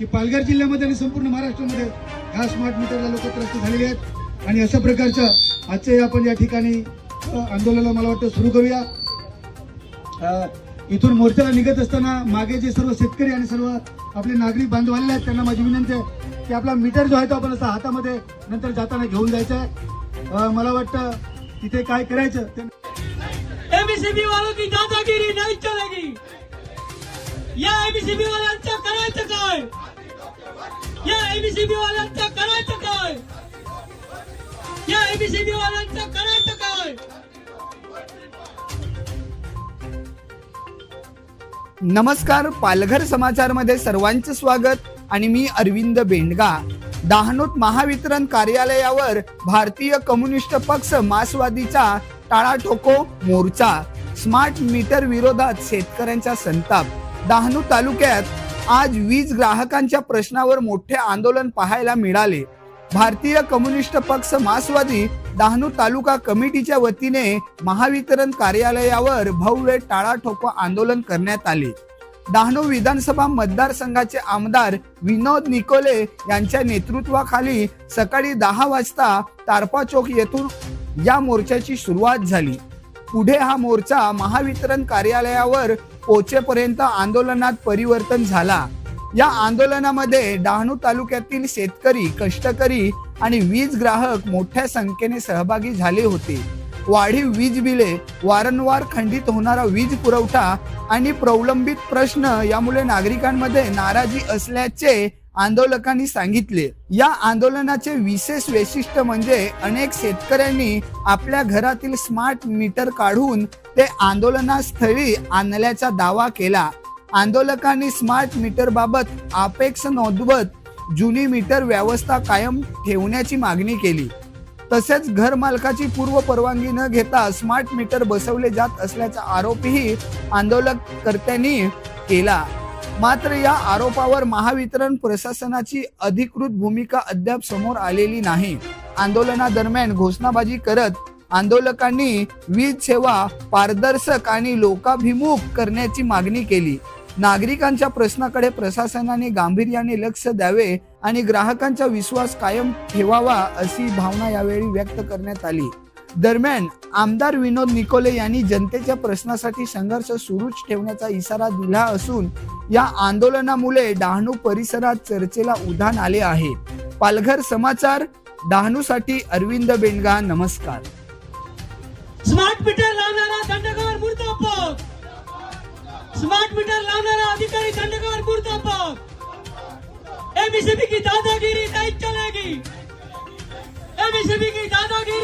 की पालघर जिल्ह्यामध्ये आणि संपूर्ण महाराष्ट्रामध्ये ह्या स्मार्ट मीटरला लोक त्रस्त झालेले आहेत आणि अशा प्रकारच्या आजचे आपण या ठिकाणी आंदोलनाला मला वाटतं सुरू करूया। इथून मोर्चाला निघत असताना मागे जे सर्व शेतकरी आणि सर्व आपले नागरिक बांधव आलेले आहेत त्यांना माझी विनंती आहे की आपला मीटर जो आहे तो आपण असा हातामध्ये नंतर जाताना घेऊन जायचा आहे। मला वाटतं तिथे काय करायचं ते एमएसएमई वालों की दादागिरी नहीं चलेगी। या एमएसएमई वाल्यांचं करायचं काय? या एमएसएमई वाल्यांचं करायचं काय? या एमएसएमई वाल्यांचं करायचं काय? नमस्कार, पालघर समाचार मध्ये सर्वांचे स्वागत आणि मी अरविंद बेंडगा। डहाणूत महावितरण कार्यालयावर भारतीय कम्युनिस्ट पक्ष मार्क्सवादीचा टाळाटोको मोर्चा। स्मार्ट मीटर विरोधात शेतकऱ्यांचा संताप। डहाणू तालुक्यात आज वीज ग्राहकांच्या प्रश्नावर मोठे आंदोलन पाहायला मिळाले। भारतीय कम्युनिस्ट पक्ष मार्क्सवादी डहाणू तालुका कमिटीच्या वतीने महावितरण कार्यालयावर भव्य टाळाटोको आंदोलन करण्यात आले। डहाणू विधानसभा मतदारसंघाचे आमदार विनोद निकोले यांच्या नेतृत्वाखाली सकाळी 10 वाजता तारपा चौक येथून या मोर्चाची सुरुवात झाली। पुढे हा मोर्चा महावितरण कार्यालयावर पोहोचेपर्यंत आंदोलनात परिवर्तन झाला। या आंदोलनामध्ये डहाणू तालुक्यातील शेतकरी, कष्टकरी आणि वीज ग्राहक मोठ्या संख्येने सहभागी झाले होते। वाढीव वीज बिले, वारंवार खंडित होणारा वीज पुरवठा आणि प्रलंबित प्रश्न यामुळे नागरिकांमध्ये नाराजी असल्याचे आंदोलकांनी सांगितले। या आंदोलनाचे विशेष वैशिष्ट्य म्हणजे अनेक शेतकऱ्यांनी आपल्या घरातील स्मार्ट मीटर काढून ते आंदोलनास्थळी आणल्याचा दावा केला। आंदोलकांनी स्मार्ट मीटर बाबत अपेक्षा नोंदवत जुनी मीटर व्यवस्था कायम ठेवण्याची मागणी केली। तसेच घर मालकाची पूर्व परवानगी न घेता स्मार्ट मीटर बसवले जात असल्याचा आरोपही आंदोलनकर्त्यांनी केला। मात्र या आरोपावर महावितरण प्रशासनाची अधिकृत भूमिका अद्याप समोर आलेली नाही। आंदोलनादरम्यान घोषणाबाजी करत आंदोलकांनी वीज सेवा पारदर्शक आणि लोकाभिमुख करण्याची मागणी केली। नागरिकांच्या प्रश्नाकडे प्रशासनाने गांभीर्याने लक्ष द्यावे आणि ग्राहकांचा विश्वास कायम ठेवावा अशी भावना यावेळी व्यक्त करण्यात आली। दरम्यान आमदार विनोद निकोले यांनी जनतेच्या प्रश्नासाठी संघर्ष सुरूच ठेवण्याचा इशारा दिला असून या आंदोलनामुळे डहाणू परिसरात चर्चेला उधाण आले आहे। पालघर समाचार डहाणूसाठी अरविंद बेंडगा, नमस्कार। स्मार्ट मीटर लावणारा दंडकावर मुर्दाबाद। स्मार्ट मीटर लावणारा अधिकारी दंडकावर मुर्दाबाद। एमएसएमई की दादागिरी नहीं चलेगी। एमएसएमई की दादागिरी